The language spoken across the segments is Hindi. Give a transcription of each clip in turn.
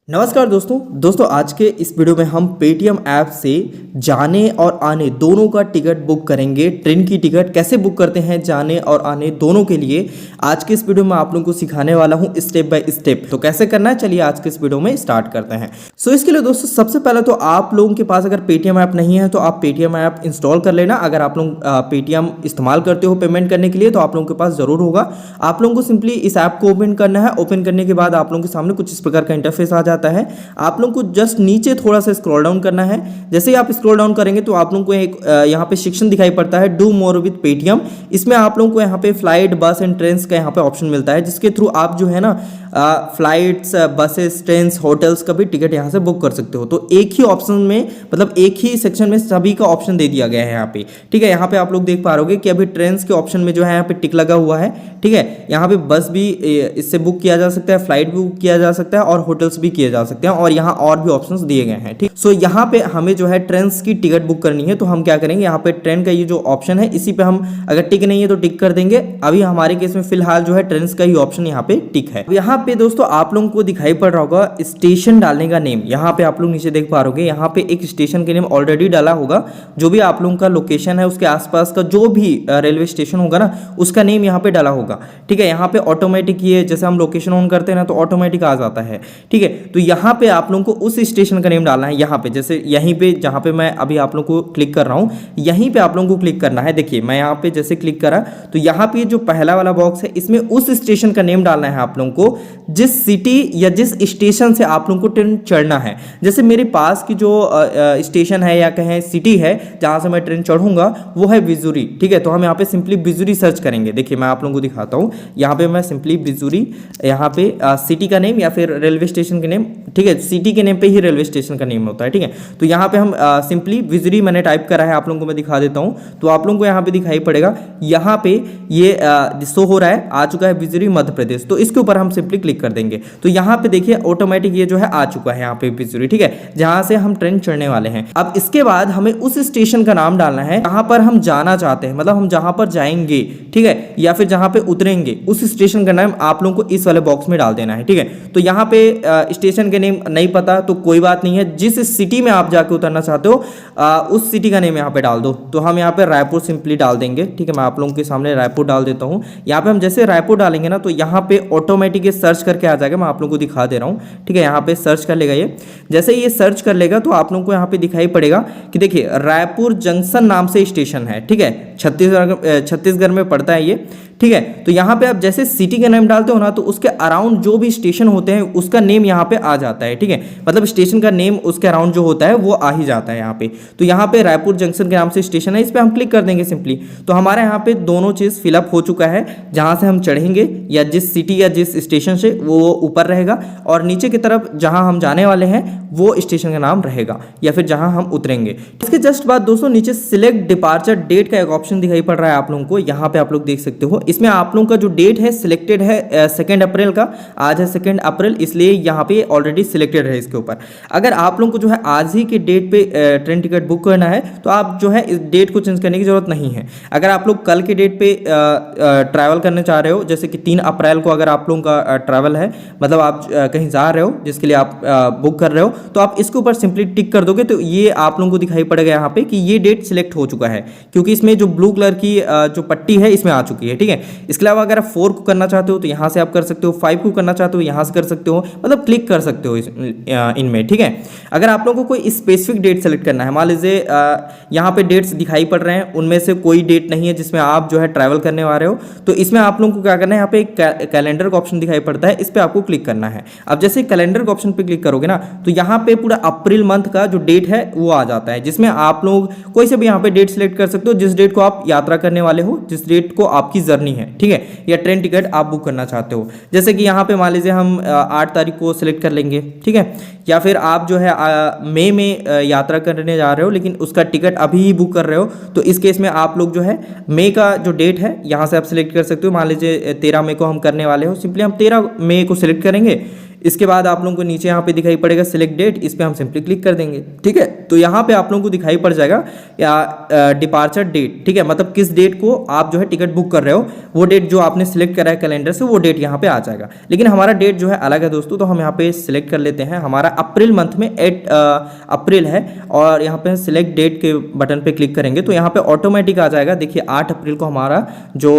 नमस्कार दोस्तों आज के इस वीडियो में हम पेटीएम ऐप से जाने और आने दोनों का टिकट बुक करेंगे। ट्रेन की टिकट कैसे बुक करते हैं जाने और आने दोनों के लिए आज के इस वीडियो में आप लोगों को सिखाने वाला हूं स्टेप बाय स्टेप। तो कैसे करना है चलिए आज के इस वीडियो में स्टार्ट करते हैं। इसके लिए दोस्तों सबसे पहले तो आप लोगों के पास अगर पेटीएम ऐप नहीं है तो आप पेटीएम ऐप इंस्टॉल कर लेना। अगर आप लोग पेटीएम इस्तेमाल करते हो पेमेंट करने के लिए तो आप लोगों के पास जरूर होगा। आप लोगों को सिंपली इस ऐप को ओपन करना है। ओपन करने के बाद आप लोगों के सामने कुछ इस प्रकार का इंटरफेस आ जाता है। आप लोगों को जस्ट नीचे थोड़ा सा स्क्रॉल डाउन करना है। जैसे ही आप स्क्रॉल डाउन करेंगे तो आप लोगों को एक यहाँ पे सेक्शन दिखाई पड़ता है डू मोर विद पेटीएम। इसमें आप लोगों को यहाँ पे फ्लाइट बस एंड ट्रेन्स का यहाँ पे ऑप्शन मिलता है, जिसके थ्रू आप जो है ना फ्लाइट्स बसेस ट्रेन्स होटल्स का भी टिकट यहाँ से बुक कर सकते हो। तो एक ही ऑप्शन में मतलब एक ही सेक्शन में सभी का ऑप्शन दे दिया गया है यहाँ पे। ठीक है, यहाँ पे आप लोग देख पा रहे हो कि अभी ट्रेन्स के ऑप्शन में जो है यहाँ पे टिक लगा हुआ है। ठीक है, यहाँ पे बस भी इससे बुक किया जा सकता है, फ्लाइट भी बुक किया जा सकता है और होटल्स भी किए जा सकते हैं और यहाँ और भी ऑप्शंस दिए गए हैं। ठीक, सो यहाँ पे हमें जो है ट्रेन्स की टिकट बुक करनी है तो हम क्या करेंगे, यहाँ पे ट्रेन का ये जो ऑप्शन है इसी पे हम अगर टिक नहीं है तो टिक कर देंगे। अभी हमारे केस में फिलहाल जो है ट्रेन्स का ही ऑप्शन यहाँ पे टिक है। यहाँ पे दोस्तों आप लोगों को दिखाई पड़ रहा होगा स्टेशन डालने का नेम। यहाँ पे आप लोग नीचे देख पा रहे, यहाँ पे एक स्टेशन के नेम ऑलरेडी डाला होगा। जो भी आप लोगों का लोकेशन है उसके आसपास का जो भी रेलवे स्टेशन होगा ना उसका नेम यहाँ पे डाला होगा। ठीक है, यहाँ पे ऑटोमेटिक ये जैसे हम लोकेशन ऑन करते हैं ना तो ऑटोमेटिक आ जाता है। ठीक है, तो यहाँ पे आप लोगों को उस स्टेशन का नेम डालना है। यहाँ पे जैसे यहीं पे जहाँ पे मैं अभी आप लोगों को क्लिक कर रहा हूँ यहीं पे आप लोगों को क्लिक करना है। देखिए मैं यहाँ पे जैसे क्लिक करा तो यहाँ पे जो पहला वाला बॉक्स है इसमें उस स्टेशन का नेम डालना है आप लोगों को जिस सिटी या जिस स्टेशन से आप लोगों को ट्रेन चढ़ना है। जैसे मेरे पास की जो स्टेशन है या कहें सिटी है जहाँ से मैं ट्रेन चढ़ूंगा वो है बिजुरी। ठीक है, तो हम यहाँ पे सिंपली बिजुरी सर्च करेंगे। देखिए मैं आप लोगों को दिखाता हूँ, यहाँ पे मैं सिंपली बिजुरी यहाँ पे सिटी का नेम या फिर रेलवे स्टेशन के नेम, ठीक है सिटी के नेम पे ही रेलवे स्टेशन का नेम होता है। ठीक है, तो यहाँ पे हम सिंपली बिजुरी मैंने टाइप करा है, आप लोगों को मैं दिखा देता हूँ तो आप लोगों को यहाँ पे दिखाई पड़ेगा। यहाँ पे ये शो हो रहा है, आ चुका है बिजुरी मध्य प्रदेश। तो इसके ऊपर हम सिंपली क्लिक कर देंगे तो यहाँ पे देखिए ऑटोमेटिक ये जो है आ चुका है यहाँ पे बिजुरी। ठीक है, जहाँ से हम ट्रेन चढ़ने वाले हैं। अब इसके बाद हमें उस स्टेशन का नाम डालना है जहाँ पर हम जाना चाहते हैं, मतलब हम जहाँ पर जाएंगे। ठीक है, या फिर जहाँ पे उतरेंगे उस स्टेशन का नाम आप लोगों को इस वाले बॉक्स में डाल देना है। ठीक है, तो यहाँ पे स्टेशन के नेम नहीं पता तो कोई बात नहीं है, जिस सिटी में आप जाके उतरना चाहते हो उस सिटी का नेम यहाँ पे डाल दो। तो हम यहाँ पे रायपुर सिंपली डाल देंगे। ठीक है, मैं आप लोगों के सामने रायपुर डाल देता हूँ। यहाँ पे हम जैसे रायपुर डालेंगे ना तो यहाँ पे ऑटोमेटिक सर्च करके आ जाएगा। मैं आप लोगों को दिखा दे रहा हूँ। ठीक है, यहाँ पे सर्च कर लेगा ये। जैसे ये सर्च कर लेगा तो आप लोगों को यहाँ पे दिखाई पड़ेगा कि देखिए रायपुर जंक्शन नाम से स्टेशन है। ठीक है, छत्तीसगढ़ में पड़ता है ये। ठीक है, तो यहाँ पे आप जैसे सिटी का नेम डालते हो ना तो उसके अराउंड जो भी स्टेशन होते हैं उसका नेम यहाँ पे आ जाता है। ठीक है, मतलब स्टेशन का नेम उसके अराउंड जो होता है वो आ ही जाता है यहाँ पे। तो यहाँ पे रायपुर जंक्शन के नाम से स्टेशन है, इस पर हम क्लिक कर देंगे सिंपली। तो हमारे यहाँ पे दोनों चीज़ फिलअप हो चुका है, जहाँ से हम चढ़ेंगे या जिस सिटी या जिस स्टेशन से वो ऊपर रहेगा और नीचे की तरफ जहाँ हम जाने वाले हैं वो स्टेशन का नाम रहेगा या फिर जहाँ हम उतरेंगे। इसके जस्ट बाद दोस्तों नीचे सिलेक्ट डिपार्चर डेट का एक ऑप्शन दिखाई पड़ रहा है आप लोगों को, यहाँ पे आप लोग देख सकते हो। इसमें आप लोगों का जो डेट है सिलेक्टेड है 2 अप्रैल का। आज है 2 अप्रैल, इसलिए यहाँ पे ऑलरेडी सिलेक्टेड है इसके ऊपर। अगर आप लोगों को जो है आज ही के डेट पे ट्रेन टिकट बुक करना है तो आप जो है इस डेट को चेंज करने की जरूरत नहीं है। अगर आप लोग कल के डेट पे ट्रैवल करने चाह रहे हो, जैसे कि 3 अप्रैल को अगर आप लोगों का ट्रैवल है, मतलब आप कहीं जा रहे हो जिसके लिए आप बुक कर रहे हो, तो आप इसके ऊपर सिंपली टिक कर दोगे तो ये आप लोगों को दिखाई पड़ेगा यहाँ पे कि ये डेट सिलेक्ट हो चुका है, क्योंकि इसमें जो ब्लू कलर की जो पट्टी है इसमें आ चुकी है। ठीक है, इसके अलावा अगर आप 4 को करना चाहते हो तो यहाँ से आप कर सकते हो, 5 को करना चाहते हो यहाँ से कर सकते हो, मतलब क्लिक कर सकते हो इनमें। ठीक है, अगर आप लोगों को कोई स्पेसिफिक डेट सेलेक्ट करना है, मान लीजिए यहाँ पे डेट्स दिखाई पड़ रहे हैं, उनमें से कोई डेट नहीं है जिसमें आप जो है ट्रैवल करने वाले हो, तो इसमें आप लोगों को क्या करना है, यहाँ पे एक कैलेंडर का ऑप्शन दिखाई पड़ता है, इस पर आपको क्लिक करना है। अब जैसे कैलेंडर के ऑप्शन पे क्लिक करोगे ना तो यहाँ पे पूरा अप्रैल मंथ का जो डेट है वो आ जाता है, जिसमें आप लोग कोई से भी यहाँ पे डेट सेलेक्ट कर सकते हो जिस डेट को आप यात्रा करने वाले हो, जिस डेट को आपकी जर्नी है। ठीक है, या ट्रेन टिकट आप बुक करना चाहते हो। जैसे कि यहाँ पे मान लीजिए हम 8 तारीख को सिलेक्ट कर लेंगे। ठीक है, या फिर आप जो है मई में यात्रा करने जा रहे हो लेकिन उसका टिकट अभी ही बुक कर रहे हो, तो इस केस में आप लोग जो है मई का जो डेट है यहाँ से आप सिलेक्ट कर सकते हो। मान लीजिए 13 मई को हम करने वाले हो, सिंपली हम 13 मई को सिलेक्ट करेंगे। इसके बाद आप लोगों को नीचे यहाँ पे दिखाई पड़ेगा सिलेक्ट डेट, इस पर हम सिंपली क्लिक कर देंगे। ठीक है, तो यहाँ पे आप लोगों को दिखाई पड़ जाएगा या डिपार्चर डेट। ठीक है, मतलब किस डेट को आप जो है टिकट बुक कर रहे हो, वो डेट जो आपने सिलेक्ट करा है कैलेंडर से, वो डेट यहाँ पे आ जाएगा। लेकिन हमारा डेट जो है अलग है दोस्तों, तो हम यहाँ पे सिलेक्ट कर लेते हैं। हमारा अप्रैल मंथ में 8 अप्रैल है और यहाँ पे सिलेक्ट डेट के बटन पे क्लिक करेंगे तो यहाँ पे ऑटोमेटिक आ जाएगा। देखिए 8 अप्रैल को हमारा जो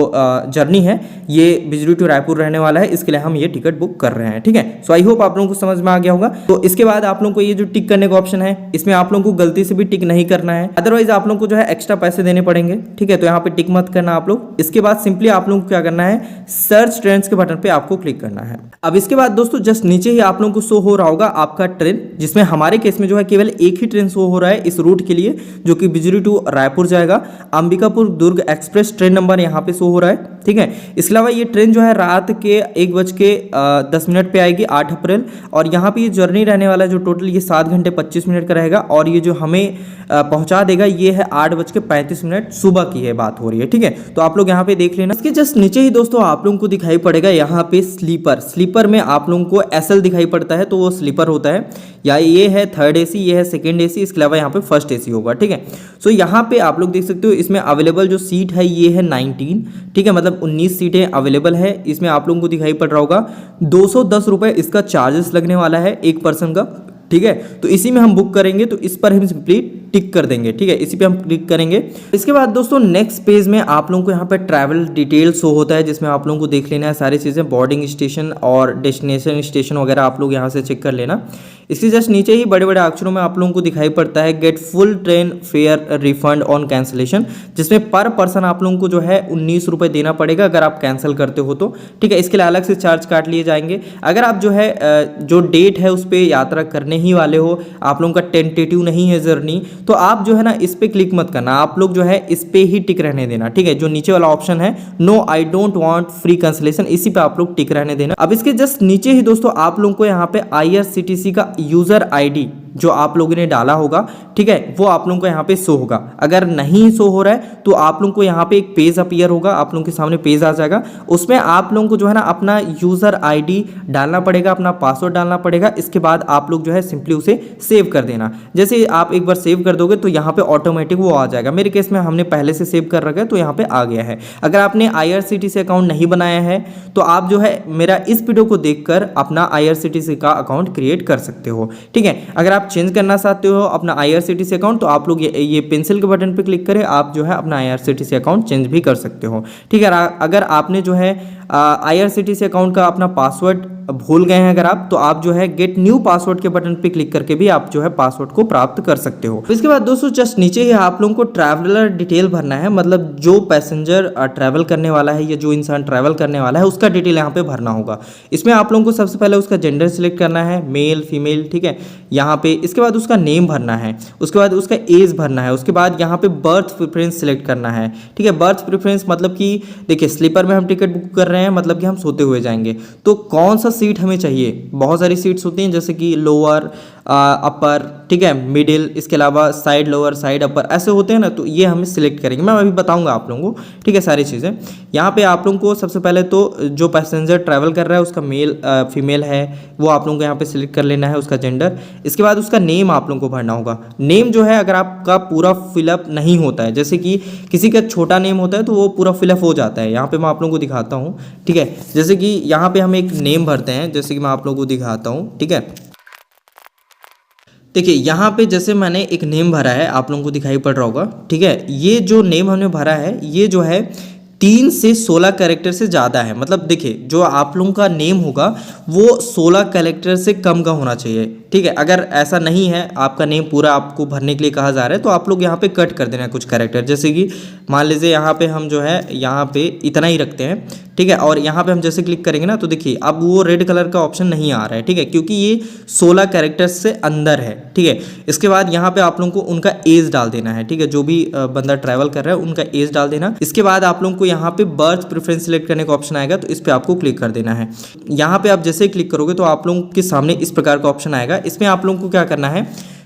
जर्नी है ये बिजली टू रायपुर रहने वाला है, इसके लिए हम ये टिकट बुक कर रहे हैं। ठीक है, सो आई होप आप लोगों को समझ में आ गया होगा। तो इसके बाद आप लोगों को ये जो टिक करने का ऑप्शन है, इसमें आप लोगों को गलती से भी टिक नहीं करना है, अदरवाइज आप लोगों को जो है एक्स्ट्रा पैसे देने पड़ेंगे। ठीक है, तो यहाँ पे टिक मत करना आप लोग। इसके बाद सिंपली आप लोगों को क्या करना है, सर्च ट्रेन्स के बटन पे आपको क्लिक करना है। अब इसके बाद दोस्तों जस्ट नीचे ही आप लोगों को शो हो रहा होगा आपका ट्रेन, जिसमें हमारे केस में जो है केवल एक ही ट्रेन शो हो रहा है इस रूट के लिए, जो कि बिजली टू रायपुर जाएगा। Ambikapur Durg express train number यहाँ पे शो हो रहा है। ठीक है, इसके अलावा ये ट्रेन जो है रात के 1:10 पे आएगी 8 अप्रैल, और यहाँ पे ये जर्नी रहने वाला है जो टोटल ये 7 घंटे 25 मिनट का रहेगा, और ये जो हमें पहुंचा देगा ये है 8:35 सुबह की है बात हो रही है। ठीक है, तो आप लोग यहाँ पे देख लेना। इसके जस्ट नीचे ही दोस्तों आप लोगों को दिखाई पड़ेगा यहाँ पे स्लीपर में आप लोगों को SL दिखाई पड़ता है, तो वो स्लीपर होता है, या ये है 3rd AC, ये है 2nd AC, इसके अलावा यहाँ पे 1st AC होगा। ठीक है, सो यहाँ पे आप लोग देख सकते हो इसमें अवेलेबल जो सीट है ये है 19। ठीक है, मतलब 19 सीटें अवेलेबल है। इसमें आप लोगों को दिखाई पड़ रहा होगा 210 रुपये इसका चार्जेस लगने वाला है एक पर्सन का। ठीक है, तो इसी में हम बुक करेंगे, तो इस पर हम सिंपली टिक कर देंगे। ठीक है, इसी पे हम क्लिक करेंगे। इसके बाद दोस्तों नेक्स्ट पेज में आप लोगों को यहाँ पे ट्रैवल डिटेल शो होता है, जिसमें आप लोगों को देख लेना है सारी चीज़ें, बोर्डिंग स्टेशन और डेस्टिनेशन स्टेशन वगैरह आप लोग यहाँ से चेक कर लेना। इसके जस्ट नीचे ही बड़े बड़े अक्षरों में आप लोगों को दिखाई पड़ता है get full train fair refund on cancellation, जिसमें पर पर्सन आप लोगों को जो है 19 रुपये देना पड़ेगा अगर आप कैंसिल करते हो तो। ठीक है, इसके लिए अलग से चार्ज काट लिए जाएंगे। अगर आप जो है जो डेट है उस पर यात्रा करने ही वाले हो, आप लोगों का टेंटेटिव नहीं है जर्नी, तो आप जो है ना इस पे क्लिक मत करना, आप लोग जो है इस पे ही टिक रहने देना। ठीक है, जो नीचे वाला ऑप्शन है no I don't want free cancellation, इसी पे आप लोग टिक रहने देना। अब इसके जस्ट नीचे ही दोस्तों आप लोगों को यहाँ पे IRCTC का यूजर ID जो आप लोगों ने डाला होगा, ठीक है, वो आप लोगों को यहाँ पे शो होगा। अगर नहीं शो हो रहा है तो आप लोगों को यहाँ पे एक पेज अपीयर होगा, आप लोगों के सामने पेज आ जाएगा, उसमें आप लोगों को जो है ना अपना यूजर ID डालना पड़ेगा, अपना पासवर्ड डालना पड़ेगा। इसके बाद आप लोग जो है सिंपली उसे सेव कर देना। जैसे आप एक बार सेव कर दोगे तो यहाँ पे ऑटोमेटिक वो आ जाएगा। मेरे केस में हमने पहले से सेव कर रखा है तो यहाँ पे आ गया है। अगर आपने IRCTC अकाउंट नहीं बनाया है तो आप जो है मेरा इस वीडियो को देखकर अपना IRCTC का अकाउंट क्रिएट कर सकते हो। ठीक है, अगर आप चेंज करना चाहते हो अपना IRCTC अकाउंट तो आप लोग ये पेंसिल के बटन पे क्लिक करें, आप जो है अपना IRCTC अकाउंट चेंज भी कर सकते हो। ठीक है, अगर आपने जो है IRCTC अकाउंट का अपना पासवर्ड भूल गए हैं अगर आप, तो आप जो है गेट न्यू पासवर्ड के बटन पे क्लिक करके भी आप जो है पासवर्ड को प्राप्त कर सकते हो। इसके बाद दोस्तों जस्ट नीचे ही आप लोगों को ट्रैवलर डिटेल भरना है, मतलब जो पैसेंजर ट्रैवल करने वाला है या जो इंसान ट्रैवल करने वाला है उसका डिटेल यहाँ पे भरना होगा। इसमें आप लोगों को सबसे पहले उसका जेंडर सिलेक्ट करना है, मेल फीमेल। ठीक है, यहाँ पे इसके बाद उसका नेम भरना है, उसके बाद उसका एज भरना है, उसके बाद यहाँ पे बर्थ प्रेफरेंस सिलेक्ट करना है। ठीक है, बर्थ प्रेफरेंस मतलब कि देखिए स्लीपर में हम टिकट बुक कर रहे हैं, मतलब कि हम सोते हुए जाएंगे, तो कौन सा सीट हमें चाहिए। बहुत सारी सीट्स होती हैं जैसे कि लोअर, अपर, ठीक है, मिडिल, इसके अलावा साइड लोअर, साइड अपर, ऐसे होते हैं ना, तो ये हमें सिलेक्ट करेंगे। मैं अभी बताऊंगा आप लोगों को। ठीक है, सारी चीज़ें यहाँ पे आप लोगों को सबसे पहले तो जो पैसेंजर ट्रैवल कर रहा है उसका मेल फीमेल है वो आप लोगों को यहाँ पे सिलेक्ट कर लेना है, उसका जेंडर। इसके बाद उसका नेम आप लोगों को भरना होगा। नेम जो है अगर आपका पूरा फिलअप नहीं होता है, जैसे कि किसी का छोटा नेम होता है तो वो पूरा फिलअप हो जाता है। यहाँ पे मैं आप लोगों को दिखाता हूँ। ठीक है, जैसे कि यहाँ पे हम एक नेम भरते हैं, जैसे कि मैं आप लोगों को दिखाता हूँ। ठीक है, देखिए यहाँ पे जैसे मैंने एक नेम भरा है, आप लोगों को दिखाई पड़ रहा होगा। ठीक है, ये जो नेम हमने भरा है ये जो है 3 से 16 कैरेक्टर से ज़्यादा है। मतलब देखिए जो आप लोगों का नेम होगा वो 16 कैरेक्टर से कम का होना चाहिए। ठीक है, अगर ऐसा नहीं है, आपका नेम पूरा आपको भरने के लिए कहा जा रहा है, तो आप लोग यहाँ पे कट कर देना है कुछ कैरेक्टर। जैसे कि मान लीजिए यहाँ पे हम जो है यहाँ पे इतना ही रखते हैं। ठीक है, और यहाँ पे हम जैसे क्लिक करेंगे ना तो देखिए अब वो रेड कलर का ऑप्शन नहीं आ रहा है। ठीक है, क्योंकि ये 16 कैरेक्टर्स से अंदर है। ठीक है, इसके बाद यहाँ पे आप लोगों को उनका एज डाल देना है। ठीक है, जो भी बंदा ट्रैवल कर रहा है उनका एज डाल देना। इसके बाद आप लोगों को यहाँ पे बर्थ प्रेफरेंस सिलेक्ट करने का ऑप्शन आएगा, तो इस पर आपको क्लिक कर देना है। यहाँ पे आप जैसे ही क्लिक करोगे तो आप लोगों के सामने इस प्रकार का ऑप्शन आएगा। इसमें आप लोगों को क्या करना है,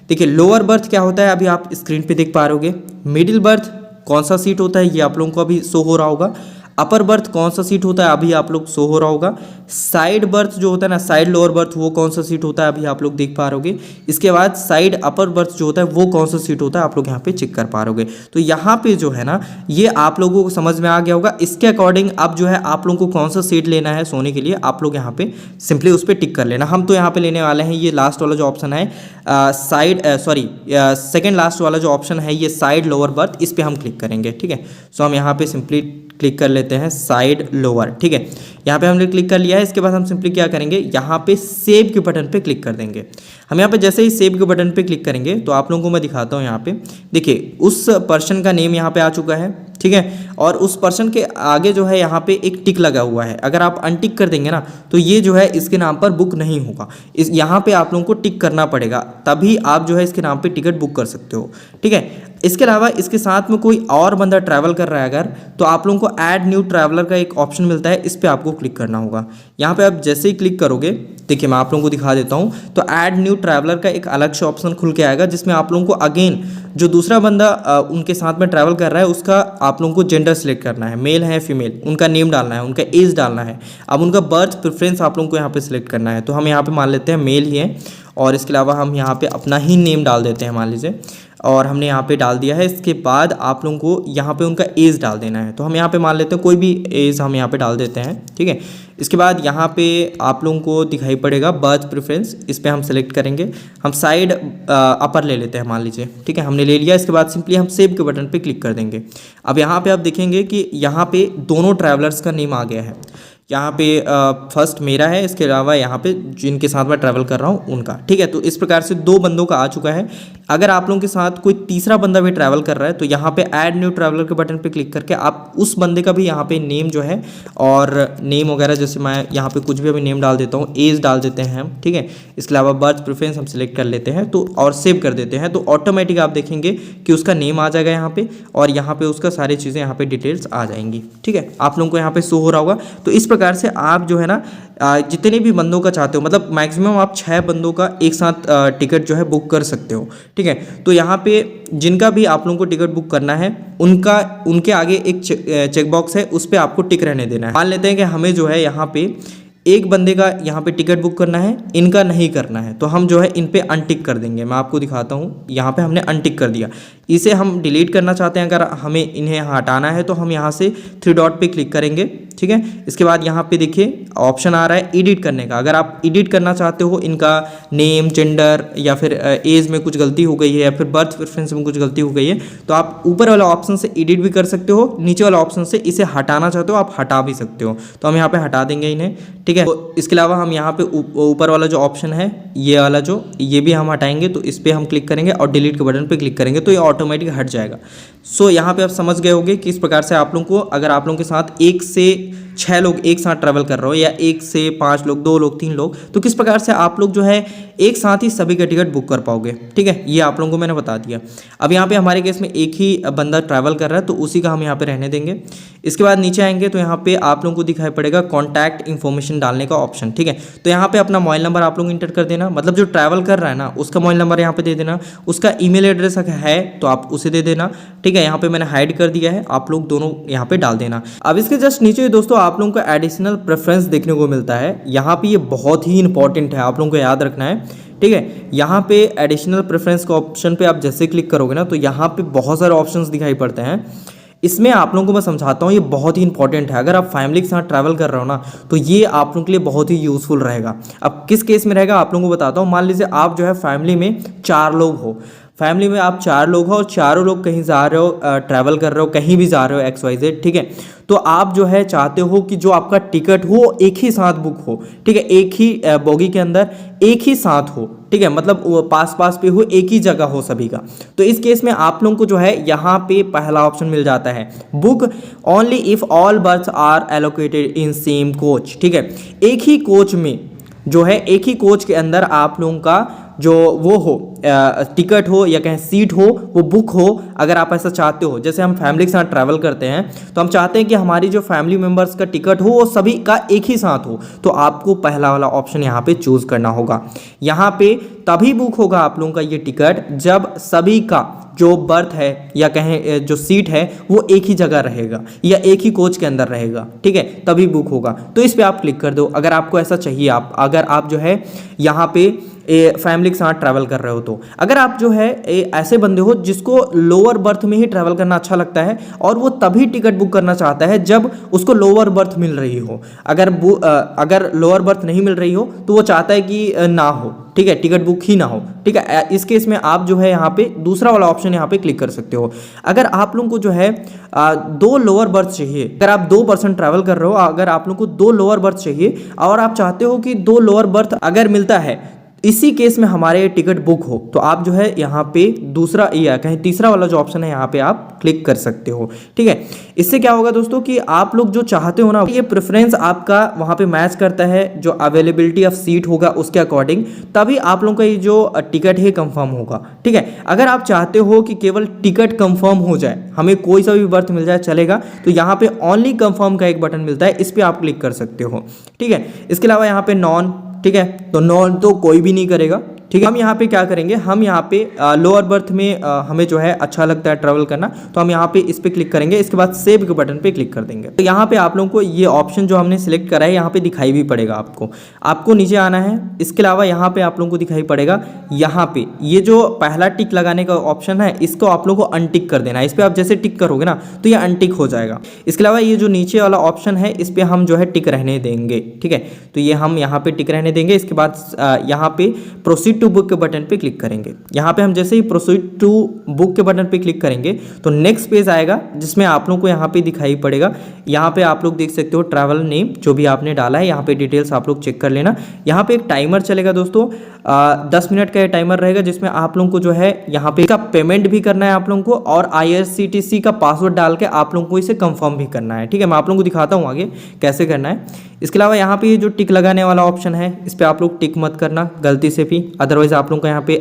देखिए लोअर बर्थ क्या होता है अभी आप स्क्रीन पे देख पा रहे होगे। मिडिल बर्थ कौन सा सीट होता है ये आप लोगों को अभी शो हो रहा होगा। अपर बर्थ कौन सा सीट होता है अभी आप लोग शो हो रहा होगा। साइड बर्थ जो होता है ना, साइड लोअर बर्थ, वो कौन सा सीट होता है अभी आप लोग देख पा रहोगे। इसके बाद साइड अपर बर्थ जो होता है वो कौन सा सीट होता है आप लोग यहाँ पे चेक कर पा रहोगे। तो यहाँ पे जो है ना ये आप लोगों को समझ में आ गया होगा। इसके अकॉर्डिंग अब जो है आप लोगों को कौन सा सीट लेना है सोने के लिए, आप लोग यहाँ पे सिंपली उस पर टिक कर लेना। हम तो यहाँ पे लेने वाले हैं ये लास्ट वाला जो ऑप्शन है, सेकेंड लास्ट वाला जो ऑप्शन है ये साइड लोअर बर्थ, इस पर हम क्लिक करेंगे। ठीक है, सो हम यहाँ पे सिंपली क्लिक कर लेते हैं साइड लोअर। ठीक है, यहाँ पे हमने क्लिक कर लिया है। इसके बाद हम सिंपली क्या करेंगे, यहाँ पे सेव के बटन पे क्लिक कर देंगे। हम यहाँ पे जैसे ही सेव के बटन पे क्लिक करेंगे तो आप लोगों को मैं दिखाता हूँ। यहाँ पे देखिए उस पर्सन का नेम यहाँ पे आ चुका है। ठीक है, और उस पर्सन के आगे जो है यहाँ पे एक टिक लगा हुआ है। अगर आप अनटिक कर देंगे ना तो ये जो है इसके नाम पर बुक नहीं होगा। इस यहाँ पे आप लोगों को टिक करना पड़ेगा, तभी आप जो है इसके नाम पे टिकट बुक कर सकते हो। ठीक है, इसके अलावा इसके साथ में कोई और बंदा ट्रैवल कर रहा है अगर, तो आप लोगों को ऐड न्यू ट्रैवलर का एक ऑप्शन मिलता है, इस पर आपको क्लिक करना होगा। यहाँ पे आप जैसे ही क्लिक करोगे, देखिए मैं आप लोगों को दिखा देता हूँ, तो ऐड न्यू ट्रैवलर का एक अलग से ऑप्शन खुल के आएगा, जिसमें आप लोगों को अगेन जो दूसरा बंदा उनके साथ में ट्रैवल कर रहा है उसका आप लोगों को जेंडर सेलेक्ट करना है, मेल है फीमेल, उनका नेम डालना है, उनका एज डालना है। अब उनका बर्थ प्रेफरेंस आप लोगों को यहाँ पे सिलेक्ट करना है। तो हम यहाँ पे मान लेते हैं मेल ही है, और इसके अलावा हम यहाँ पे अपना ही नेम डाल देते हैं मान लीजिए, और हमने यहाँ पे डाल दिया है। इसके बाद आप लोगों को यहाँ पे उनका एज डाल देना है। तो हम यहाँ पे मान लेते हैं कोई भी एज हम यहाँ पे डाल देते हैं। ठीक है, इसके बाद यहाँ पे आप लोगों को दिखाई पड़ेगा बर्थ प्रेफरेंस, इस पर हम सेलेक्ट करेंगे। हम साइड अपर ले लेते हैं मान लीजिए। ठीक है, हमने ले लिया। इसके बाद सिंपली हम सेव के बटन पे क्लिक कर देंगे। अब यहाँ पे आप देखेंगे कि यहाँ पे दोनों ट्रैवलर्स का नेम आ गया है। यहाँ पे फर्स्ट मेरा है, इसके अलावा यहाँ पे जिनके साथ मैं ट्रैवल कर रहा हूँ उनका। ठीक है, तो इस प्रकार से दो बंदों का आ चुका है। अगर आप लोगों के साथ कोई तीसरा बंदा भी ट्रैवल कर रहा है तो यहाँ पे ऐड न्यू ट्रैवलर के बटन पे क्लिक करके आप उस बंदे का भी यहाँ पे नेम जो है और नेम वगैरह, जैसे मैं यहाँ पे कुछ भी अभी नेम डाल देता हूँ, एज डाल देते हैं हम। ठीक है, इसके अलावा बर्थ प्रेफरेंस हम सिलेक्ट कर लेते हैं तो और सेव कर देते हैं, तो ऑटोमेटिक आप देखेंगे कि उसका नेम आ जाएगा यहाँ पे, और यहाँ पे उसका सारी चीज़ें यहाँ पे डिटेल्स आ जाएंगी। ठीक है, आप लोगों को यहाँ पे शो हो रहा होगा। तो इस प्रकार से आप जो है ना जितने भी बंदों का चाहते हो, मतलब मैक्सिमम आप 6 बंदों का एक साथ टिकट जो है बुक कर सकते हो। ठीक है, तो यहाँ पे जिनका भी आप लोगों को टिकट बुक करना है उनके आगे एक चेक बॉक्स है, उस पर आपको टिक रहने देना है। मान लेते हैं कि हमें जो है यहाँ पे एक बंदे का यहाँ पे टिकट बुक करना है, इनका नहीं करना है, तो हम जो है इन पे अनटिक कर देंगे। मैं आपको दिखाता हूँ, यहाँ पे हमने अनटिक कर दिया। इसे हम डिलीट करना चाहते हैं, अगर हमें इन्हें हटाना है तो हम यहाँ से 3 डॉट पे क्लिक करेंगे। ठीक है, इसके बाद यहाँ पे देखिए ऑप्शन आ रहा है एडिट करने का। अगर आप एडिट करना चाहते हो, इनका नेम, जेंडर या फिर एज में कुछ गलती हो गई है या फिर बर्थ प्रेफरेंस में कुछ गलती हो गई है, तो आप ऊपर वाला ऑप्शन से एडिट भी कर सकते हो, नीचे वाला ऑप्शन से इसे हटाना चाहते हो आप हटा भी सकते हो। तो हम यहाँ पे हटा देंगे इन्हें। ठीक है, तो इसके अलावा हम यहाँ पे ऊपर वाला जो ऑप्शन है ये वाला जो, ये भी हम हटाएंगे। तो इस पर हम क्लिक करेंगे और डिलीट के बटन पे क्लिक करेंगे तो ये ऑटोमेटिक हट जाएगा। सो यहाँ पे आप समझ गए होंगे कि इस प्रकार से आप लोगों को, अगर आप लोगों के साथ 1 से 6 लोग एक साथ ट्रैवल कर रहे हो, या 1 से 5 लोग, 2 लोग, 3 लोग, तो किस प्रकार से आप लोग जो है एक साथ ही सभी का टिकट बुक कर पाओगे। ठीक है, ये आप लोगों को मैंने बता दिया। अब यहाँ पे हमारे केस में एक ही बंदा ट्रैवल कर रहा है तो उसी का हम यहाँ पे रहने देंगे। इसके बाद नीचे आएंगे तो यहाँ पे आप लोगों को दिखाई पड़ेगा कॉन्टैक्ट इन्फॉर्मेशन डालने का ऑप्शन। ठीक है, तो यहाँ पे अपना मोबाइल नंबर आप लोग इंटर कर देना, मतलब जो ट्रैवल कर रहा है ना उसका मोबाइल नंबर यहाँ पे दे देना, उसका ईमेल एड्रेस है तो आप उसे दे देना। ठीक है, यहाँ पे मैंने हाइड कर दिया है, आप लोग दोनों यहाँ पे डाल देना। अब इसके जस्ट नीचे दोस्तों आप लोगों को एडिशनल प्रेफरेंस देखने को मिलता है। यहाँ पे ये बहुत ही इंपॉर्टेंट है, आप लोगों को याद रखना है। ठीक है, यहाँ पे एडिशनल प्रेफरेंस के ऑप्शन पे आप जैसे क्लिक करोगे ना तो यहाँ पे बहुत सारे ऑप्शंस दिखाई पड़ते हैं। इसमें आप लोगों को मैं समझाता हूँ, ये बहुत ही इंपॉर्टेंट है। अगर आप फैमिली के साथ ट्रैवल कर रहे हो ना तो ये आप लोगों के लिए बहुत ही यूज़फुल रहेगा। अब किस केस में रहेगा आप लोगों को बताता हूँ। मान लीजिए आप जो है फैमिली में 4 लोग हो, फैमिली में आप 4 लोग हो और चारों लोग कहीं जा रहे हो, ट्रैवल कर रहे हो, कहीं भी जा रहे हो XYZ। ठीक है, तो आप जो है चाहते हो कि जो आपका टिकट हो एक ही साथ बुक हो। ठीक है, एक ही बोगी के अंदर एक ही साथ हो। ठीक है, मतलब पास पास पे हो, एक ही जगह हो सभी का। तो इस केस में आप लोगों को जो है यहाँ पे पहला ऑप्शन मिल जाता है, book only if all berths are allocated in same coach. ठीक है, एक ही कोच में जो है, एक ही कोच के अंदर आप लोगों का जो वो हो टिकट हो या कहीं सीट हो वो बुक हो। अगर आप ऐसा चाहते हो, जैसे हम फैमिली के साथ ट्रैवल करते हैं तो हम चाहते हैं कि हमारी जो फैमिली मेम्बर्स का टिकट हो वो सभी का एक ही साथ हो, तो आपको पहला वाला ऑप्शन यहाँ पे चूज करना होगा। यहाँ पे तभी बुक होगा आप लोगों का ये टिकट जब सभी का जो बर्थ है या कहें जो सीट है वो एक ही जगह रहेगा या एक ही कोच के अंदर रहेगा, ठीक है, तभी बुक होगा। तो इस पर आप क्लिक कर दो अगर आपको ऐसा चाहिए। अगर आप जो है यहाँ पे फैमिली के साथ ट्रैवल कर रहे हो तो। अगर आप जो है ऐसे बंदे हो जिसको लोअर बर्थ में ही ट्रैवल करना अच्छा लगता है और वो तभी टिकट बुक करना चाहता है जब उसको लोअर बर्थ मिल रही हो, अगर लोअर बर्थ नहीं मिल रही हो तो वो चाहता है कि ना हो, ठीक है, टिकट बुक ही ना हो, ठीक है। इस केस में आप जो है यहाँ पे दूसरा वाला ऑप्शन यहाँ पे क्लिक कर सकते हो। अगर आप लोगों को जो है 2 लोअर बर्थ चाहिए, अगर आप 2 पर्सन ट्रैवल कर रहे हो, अगर आप लोगों को 2 लोअर बर्थ चाहिए और आप चाहते हो कि 2 लोअर बर्थ अगर मिलता है इसी केस में हमारे टिकट बुक हो, तो आप जो है यहाँ पे दूसरा या कहीं तीसरा वाला जो ऑप्शन है यहाँ पे आप क्लिक कर सकते हो, ठीक है। इससे क्या होगा दोस्तों कि आप लोग जो चाहते हो ना, ये प्रेफरेंस आपका वहाँ पे मैच करता है जो अवेलेबिलिटी ऑफ सीट होगा उसके अकॉर्डिंग, तभी आप लोगों का ये जो टिकट है कंफर्म होगा, ठीक है। अगर आप चाहते हो कि केवल टिकट कंफर्म हो जाए, हमें कोई सा भी बर्थ मिल जाए चलेगा, तो यहाँ पे ओनली कंफर्म का एक बटन मिलता है, इस पर आप क्लिक कर सकते हो, ठीक है। इसके अलावा यहाँ पे नॉन, ठीक है, तो नॉन तो कोई भी नहीं करेगा, ठीक है। हम यहाँ पे क्या करेंगे, हम यहाँ पे लोअर बर्थ में हमें जो है अच्छा लगता है ट्रैवल करना, तो हम यहाँ पे इस पे क्लिक करेंगे। इसके बाद सेव के बटन पे क्लिक कर देंगे। तो यहाँ पे आप लोगों को ये ऑप्शन जो हमने सिलेक्ट करा है यहाँ पे दिखाई भी पड़ेगा आपको नीचे आना है। इसके अलावा यहाँ पे आप लोगों को दिखाई पड़ेगा, यहाँ पे ये जो पहला टिक लगाने का ऑप्शन है इसको आप लोगों को अनटिक कर देना है। इस पर आप जैसे टिक करोगे ना तो ये अनटिक हो जाएगा। इसके अलावा ये जो नीचे वाला ऑप्शन है इस पर हम जो है टिक रहने देंगे, ठीक है, तो ये हम यहाँ पे टिक रहने देंगे। इसके बाद यहाँ पे प्रोसीड टू बुक के बटन पे क्लिक करेंगे। यहाँ पे हम जैसे ही प्रोसीड टू बुक के बटन पे क्लिक करेंगे तो नेक्स्ट पेज आएगा जिसमें आप लोगों को यहाँ पे दिखाई पड़ेगा। यहाँ पे आप लोग देख सकते हो ट्रैवल नेम जो भी आपने डाला है, यहाँ पे डिटेल्स आप लोग चेक कर लेना। यहाँ पे एक टाइमर चलेगा दोस्तों, 10 मिनट का ये टाइमर रहेगा जिसमें आप लोगों को जो है यहाँ पे का पेमेंट भी करना है आप लोगों को, और IRCTC का पासवर्ड डाल के आप लोगों को इसे कंफर्म भी करना है, ठीक है। मैं आप लोगों को दिखाता हूँ आगे कैसे करना है। इसके अलावा यहाँ पे ये जो टिक लगाने वाला ऑप्शन है इस पर आप लोग टिक मत करना गलती से भी, अदरवाइज आप लोगों को यहाँ पे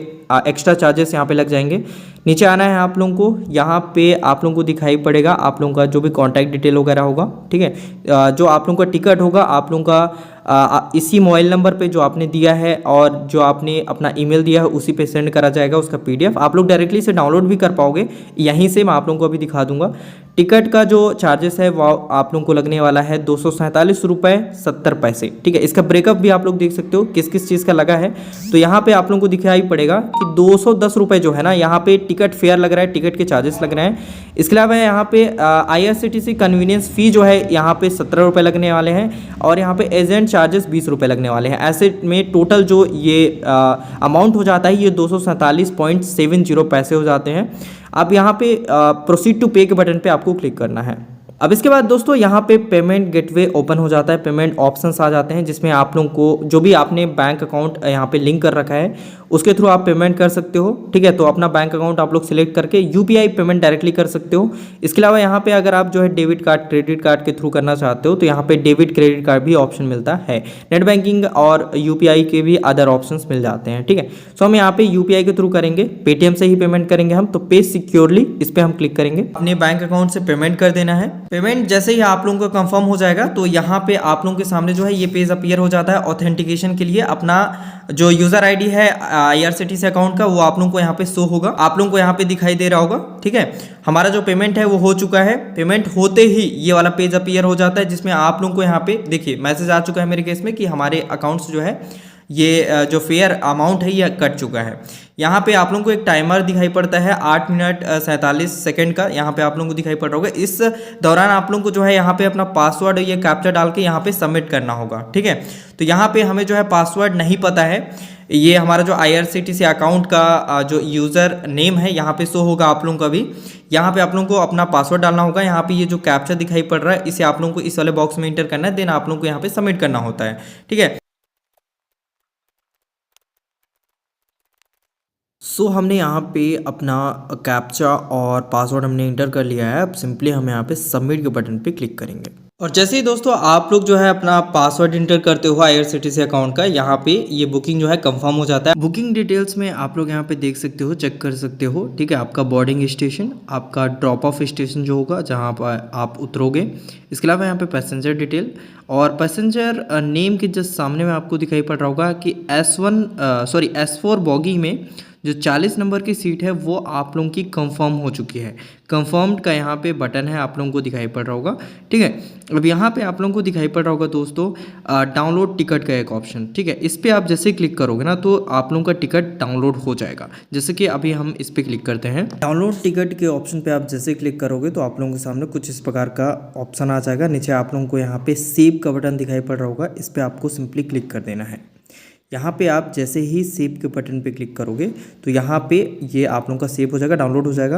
एक्स्ट्रा चार्जेस यहाँ पे लग जाएंगे। नीचे आना है आप लोगों को, यहाँ पे आप लोगों को दिखाई पड़ेगा आप लोगों का जो भी कॉन्टैक्ट डिटेल वगैरह होगा, ठीक है। जो आप लोगों का टिकट होगा आप लोगों का इसी मोबाइल नंबर पे जो आपने दिया है और जो आपने अपना ईमेल दिया है उसी पे सेंड करा जाएगा उसका PDF। आप लोग डायरेक्टली से डाउनलोड भी कर पाओगे यहीं से, मैं आप लोगों को अभी दिखा दूंगा। टिकट का जो चार्जेस है वो आप लोगों को लगने वाला है 247 रुपये 70 पैसे, ठीक है। इसका ब्रेकअप भी आप लोग देख सकते हो किस किस चीज़ का लगा है। तो यहाँ पे आप लोगों को दिखाई पड़ेगा कि 210 रुपये जो है ना यहाँ पे टिकट फेयर लग रहा है, टिकट के चार्जेस लग रहे हैं। इसके अलावा यहाँ पे IRCTC कन्वीनियंस फ़ी जो है यहाँ पे 17 रुपये लगने वाले हैं और यहाँ पे एजेंट चार्जेस 20 रुपये लगने वाले हैं। ऐसे में टोटल जो ये अमाउंट हो जाता है ये 247.70 पैसे हो जाते हैं। अब यहाँ पे प्रोसीड टू पे के बटन पे आपको क्लिक करना है। अब इसके बाद दोस्तों यहाँ पे पेमेंट गेटवे ओपन हो जाता है, पेमेंट ऑप्शंस आ जाते हैं जिसमें आप लोगों को जो भी आपने बैंक अकाउंट यहाँ पे लिंक कर रखा है उसके थ्रू आप पेमेंट कर सकते हो, ठीक है। तो अपना बैंक अकाउंट आप लोग सिलेक्ट करके UPI पेमेंट डायरेक्टली कर सकते हो। इसके अलावा यहाँ पे अगर आप जो है डेबिट कार्ड क्रेडिट कार्ड के थ्रू करना चाहते हो तो यहाँ पे डेबिट क्रेडिट कार्ड भी ऑप्शन मिलता है। नेट बैंकिंग और UPI के भी अदर ऑप्शंस मिल जाते हैं, ठीक है। सो हम यहाँ पे UPI के थ्रू करेंगे, पेटीएम से ही पेमेंट करेंगे हम, तो पे सिक्योरली इस पर हम क्लिक करेंगे। अपने बैंक अकाउंट से पेमेंट कर देना है। पेमेंट जैसे ही आप लोगों का कंफर्म हो जाएगा तो यहाँ पे आप लोगों के सामने जो है ये पेज अपीयर हो जाता है। ऑथेंटिकेशन के लिए अपना जो यूजर ID है IRCTC अकाउंट का वो आप लोगों को यहाँ पे शो होगा, आप लोगों को यहाँ पे दिखाई दे रहा होगा, ठीक है। हमारा जो पेमेंट है वो हो चुका है। पेमेंट होते ही ये वाला पेज अपीयर हो जाता है जिसमें आप लोगों को यहाँ पे देखिए मैसेज आ चुका है मेरे केस में कि हमारे अकाउंट से जो है ये जो फेयर अमाउंट है ये कट चुका है। यहाँ पे आप लोगों को एक टाइमर दिखाई पड़ता है 8 मिनट 47 सेकंड का, यहाँ पे आप लोगों को दिखाई पड़ रहा होगा। इस दौरान आप लोगों को जो है यहाँ पे अपना पासवर्ड ये कैप्चा डाल के यहाँ पे सबमिट करना होगा, ठीक है। तो यहाँ पे हमें जो है पासवर्ड नहीं पता है, ये हमारा जो IRCTC अकाउंट का जो यूज़र नेम है यहाँ पे शो होगा आप लोगों का भी। यहाँ पे आप लोगों को अपना पासवर्ड डालना होगा। यहाँ पे ये जो कैप्चा दिखाई पड़ रहा है इसे आप लोगों को इस वाले बॉक्स में इंटर करना है, देन आप लोगों को यहाँ पे सबमिट करना होता है, ठीक है। सो हमने यहाँ पे अपना कैप्चा और पासवर्ड हमने इंटर कर लिया है। अब सिंपली हम यहाँ पे सबमिट के बटन पे क्लिक करेंगे और जैसे ही दोस्तों आप लोग जो है अपना पासवर्ड इंटर करते हो IRCTC अकाउंट का, यहाँ पे ये बुकिंग जो है कंफर्म हो जाता है। बुकिंग डिटेल्स में आप लोग यहाँ पे देख सकते हो, चेक कर सकते हो, ठीक है। आपका बोर्डिंग स्टेशन, आपका ड्रॉप ऑफ स्टेशन जो होगा जहाँ पर आप उतरोगे। इसके अलावा यहाँ पे पैसेंजर डिटेल और पैसेंजर नेम के जस्ट सामने में आपको दिखाई पड़ रहा होगा कि S4 बॉगी में जो 40 नंबर की सीट है वो आप लोगों की कंफर्म हो चुकी है। कंफर्म्ड का यहाँ पे बटन है, आप लोगों को दिखाई पड़ रहा होगा। ठीक है, अब यहाँ पे आप लोगों को दिखाई पड़ रहा होगा दोस्तों डाउनलोड टिकट का एक ऑप्शन। ठीक है, इस पर आप जैसे क्लिक करोगे ना तो आप लोगों का टिकट डाउनलोड हो जाएगा। जैसे कि अभी हम इस पर क्लिक करते हैं। डाउनलोड टिकट के ऑप्शन पे आप जैसे क्लिक करोगे तो आप लोगों के सामने कुछ इस प्रकार का ऑप्शन आ जाएगा। नीचे आप लोगों को यहाँ पे सेव का बटन दिखाई पड़ रहा होगा, इस पर आपको सिंपली क्लिक कर देना है। यहाँ पे आप जैसे ही सेव के बटन पे क्लिक करोगे तो यहाँ पे ये आप लोगों का सेव हो जाएगा, डाउनलोड हो जाएगा।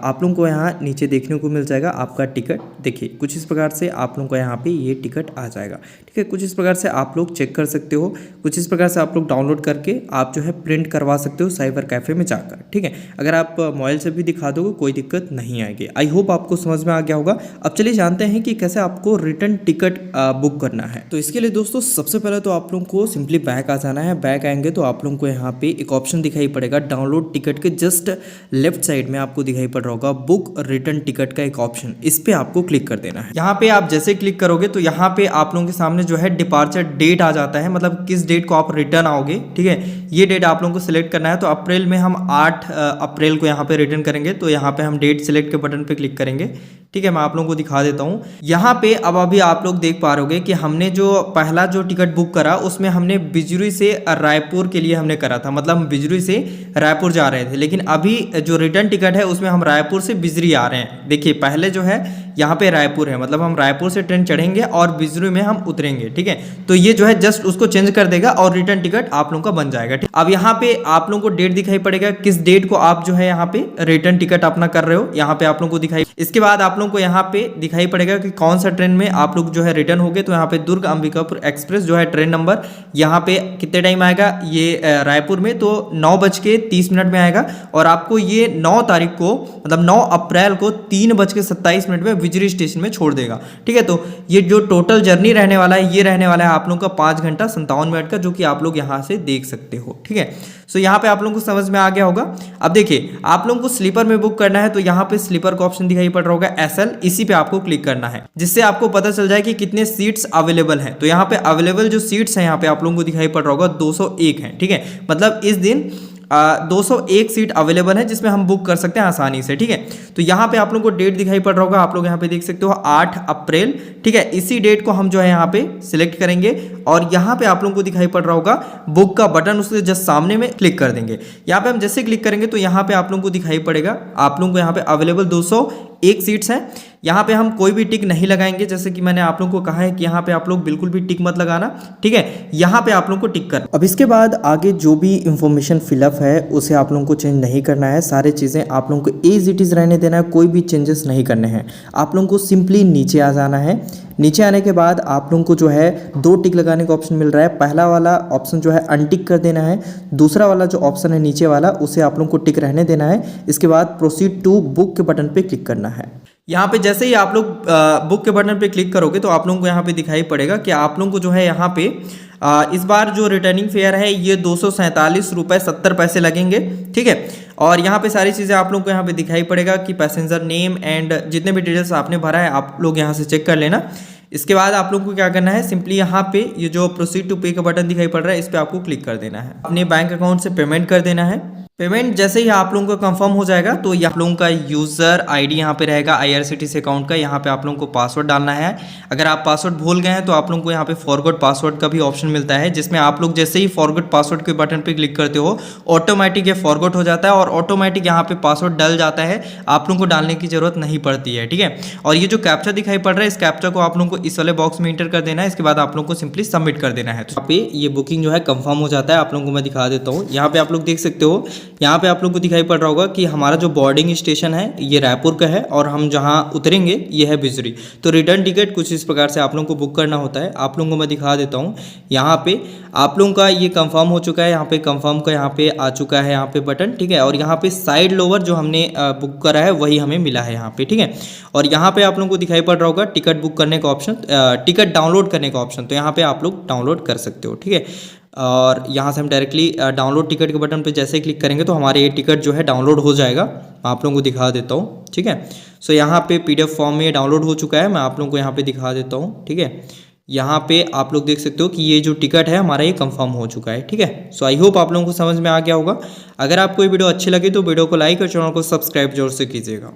आप लोगों को यहाँ नीचे देखने को मिल जाएगा आपका टिकट। देखिए कुछ इस प्रकार से आप लोगों को यहाँ पे ये टिकट आ जाएगा। ठीक है, कुछ इस प्रकार से आप लोग चेक कर सकते हो, कुछ इस प्रकार से आप लोग डाउनलोड करके आप जो है प्रिंट करवा सकते हो साइबर कैफ़े में जाकर। ठीक है, अगर आप मोबाइल से भी दिखा दोगे कोई दिक्कत नहीं आएगी। आई होप आपको समझ में आ गया होगा। अब चलिए जानते हैं कि कैसे आपको रिटर्न टिकट बुक करना है। तो इसके लिए दोस्तों सबसे पहले तो आप लोगों को सिंपली बैक आ जाना है। बैक आएंगे तो आप लोगों को यहाँ पे एक ऑप्शन दिखाई पड़ेगा डाउनलोड टिकट के जस्ट लेफ्ट साइड में आपको दिखाई पड़ रहा होगा बुक रिटर्न टिकट का एक ऑप्शन, इस पे आपको क्लिक कर देना है। यहाँ पे आप जैसे क्लिक करोगे तो यहाँ पे आप लोगों के सामने जो है डिपार्चर डेट आ जाता है, मतलब किस डेट को आप रिटर्न आओगे। ठीक है, ये डेट आप लोगों को सिलेक्ट करना है। तो अप्रैल में हम 8 अप्रैल को यहाँ पे रिटर्न करेंगे, तो यहाँ पे हम डेट सिलेक्ट के बटन पे क्लिक करेंगे। ठीक है, मैं आप लोगों को दिखा देता हूँ। यहाँ पे अब अभी आप लोग देख पा रहे कि हमने जो पहला जो टिकट बुक करा उसमें हमने बिजरी से रायपुर के लिए हमने करा था, मतलब हम बिजरी से रायपुर जा रहे थे। लेकिन अभी जो रिटर्न टिकट है उसमें हम रायपुर से बिजरी आ रहे हैं। देखिए पहले जो है यहाँ पे रायपुर है, मतलब हम रायपुर से ट्रेन चढ़ेंगे और बिजरी में हम उतरेंगे। ठीक है, तो ये जो है जस्ट उसको चेंज कर देगा और रिटर्न टिकट आप लोगों का बन जाएगा। ठीक, अब यहाँ पे आप लोगों को डेट दिखाई पड़ेगा, किस डेट को आप जो है यहाँ पे रिटर्न टिकट अपना कर रहे हो, यहाँ पे आप लोगों को दिखाई। इसके बाद आप लोगों को यहाँ पे दिखाई पड़ेगा कि कौन सा ट्रेन में आप लोग जो है रिटर्न हो गए। तो यहाँ पे दुर्ग अंबिकापुर एक्सप्रेस जो है ट्रेन नंबर यहाँ पे कितने टाइम आएगा, ये रायपुर में तो 9:30 में आएगा। और आपको ये 9 तारीख को मतलब 9 अप्रैल को 3:27 में बिजरी स्टेशन में छोड़ देगा। ठीक है, तो ये जो टोटल जर्नी रहने वाला है ये रहने वाला है आप लोगों का 5 घंटा 57 मिनट का, जो कि आप लोग यहाँ से देख सकते हो। ठीक है, सो यहाँ पे आप लोगों को समझ में आ गया होगा। अब देखिए आप लोगों को स्लीपर में बुक करना है तो यहाँ पे स्लीपर का ऑप्शन दिखाई पड़ रहा होगा SL, इसी पे आपको क्लिक करना है, जिससे आपको पता चल जाए कि कितने सीट्स अवेलेबल हैं। तो यहाँ पे अवेलेबल जो सीट्स हैं यहाँ पे आप लोगों को दिखाई पड़ रहा होगा 201 है। ठीक है, मतलब इस दिन 201 सीट अवेलेबल है जिसमें हम बुक कर सकते हैं आसानी से। ठीक है, तो यहाँ पे आप लोगों को डेट दिखाई पड़ रहा होगा, आप लोग यहाँ पे देख सकते हो 8 अप्रैल। ठीक है, इसी डेट को हम जो है यहाँ पे सिलेक्ट करेंगे और यहाँ पे आप लोगों को दिखाई पड़ रहा होगा बुक का बटन, उसके जस्ट सामने में क्लिक कर देंगे। यहाँ पे हम जैसे क्लिक करेंगे तो यहाँ पे आप लोगों को दिखाई पड़ेगा आप लोगों को यहाँ पे अवेलेबल 201 सीट्स हैं। यहाँ पे हम कोई भी टिक नहीं लगाएंगे, जैसे कि मैंने आप लोगों को कहा है कि यहाँ पे आप लोग बिल्कुल भी टिक मत लगाना। ठीक है, यहाँ पे आप लोगों को टिक करना। अब इसके बाद आगे जो भी इंफॉर्मेशन फिलअप है उसे आप लोगों को चेंज नहीं करना है, सारे चीज़ें आप लोगों को एज इट इज़ रहने देना है, कोई भी चेंजेस नहीं करने हैं। आप लोगों को सिंपली नीचे आ जाना है। नीचे आने के बाद आप लोगों को जो है 2 टिक लगाने का ऑप्शन मिल रहा है। पहला वाला ऑप्शन जो है अनटिक कर देना है, दूसरा वाला जो ऑप्शन है नीचे वाला उसे आप लोगों को टिक रहने देना है। इसके बाद प्रोसीड टू बुक के बटन पे क्लिक करना है। यहाँ पे जैसे ही आप लोग बुक के बटन पे क्लिक करोगे तो आप लोगों को यहाँ पे दिखाई पड़ेगा कि आप लोगों को जो है यहाँ पे इस बार जो रिटर्निंग फेयर है ये 247 रुपये 70 पैसे लगेंगे। ठीक है, और यहाँ पे सारी चीज़ें आप लोगों को यहाँ पे दिखाई पड़ेगा कि पैसेंजर नेम एंड जितने भी डिटेल्स आपने भरा है आप लोग यहाँ से चेक कर लेना। इसके बाद आप लोगों को क्या करना है, सिंपली यहाँ पे ये जो प्रोसीड टू पे का बटन दिखाई पड़ रहा है इस पर आपको क्लिक कर देना है। अपने बैंक अकाउंट से पेमेंट कर देना है। पेमेंट जैसे ही आप लोगों का कंफर्म हो जाएगा तो आप लोगों का यूज़र आईडी यहाँ पे रहेगा IRCTC अकाउंट का। यहाँ पे आप लोगों को पासवर्ड डालना है। अगर आप पासवर्ड भूल गए हैं तो आप लोगों को यहाँ पे फॉरगॉट पासवर्ड का भी ऑप्शन मिलता है, जिसमें आप लोग जैसे ही फॉरगॉट पासवर्ड के बटन पे क्लिक करते हो ऑटोमेटिक ये फॉरगॉट हो जाता है और ऑटोमेटिक यहाँ पे पासवर्ड डल जाता है, आप लोगों को डालने की जरूरत नहीं पड़ती है। ठीक है, और ये जो कैप्चा दिखाई पड़ रहा है इस कैप्चा को आप लोगों को इस वाले बॉक्स में इंटर कर देना है। इसके बाद आप लोगों को सिंपली सबमिट कर देना है। तो यहाँ पे ये बुकिंग जो है कंफर्म हो जाता है। आप लोगों को मैं दिखा देता हूँ। यहाँ पे आप लोग देख सकते हो, यहाँ पे आप लोग को दिखाई पड़ रहा होगा कि हमारा जो बोर्डिंग स्टेशन है ये रायपुर का है और हम जहां उतरेंगे ये है बिजरी। तो रिटर्न टिकट कुछ इस प्रकार से आप लोगों को बुक करना होता है। आप लोगों को मैं दिखा देता हूं। यहाँ पे आप लोगों का ये कंफर्म हो चुका है, यहाँ पे कंफर्म का यहाँ पे आ चुका है यहाँ पे बटन। ठीक है, और यहाँ पे साइड लोअर जो हमने बुक करा है वही हमें मिला है यहाँ पे। ठीक है, और यहाँ पे आप लोगों को दिखाई पड़ रहा होगा टिकट बुक करने का ऑप्शन, टिकट डाउनलोड करने का ऑप्शन। तो यहाँ पे आप लोग डाउनलोड कर सकते हो। ठीक है, और यहाँ से हम डायरेक्टली डाउनलोड टिकट के बटन पे जैसे ही क्लिक करेंगे तो हमारे ये टिकट जो है डाउनलोड हो जाएगा। मैं आप लोगों को दिखा देता हूँ। ठीक है, सो यहाँ पे PDF फॉर्म में डाउनलोड हो चुका है। मैं आप लोगों को यहाँ पे दिखा देता हूँ। ठीक है, यहाँ पे आप लोग देख सकते हो कि ये जो टिकट है हमारा ये कंफर्म हो चुका है। ठीक है, सो आई होप आप लोगों को समझ में आ गया होगा। अगर आपको ये वीडियो अच्छी लगी तो वीडियो को लाइक और चैनल को सब्सक्राइब जरूर से कीजिएगा।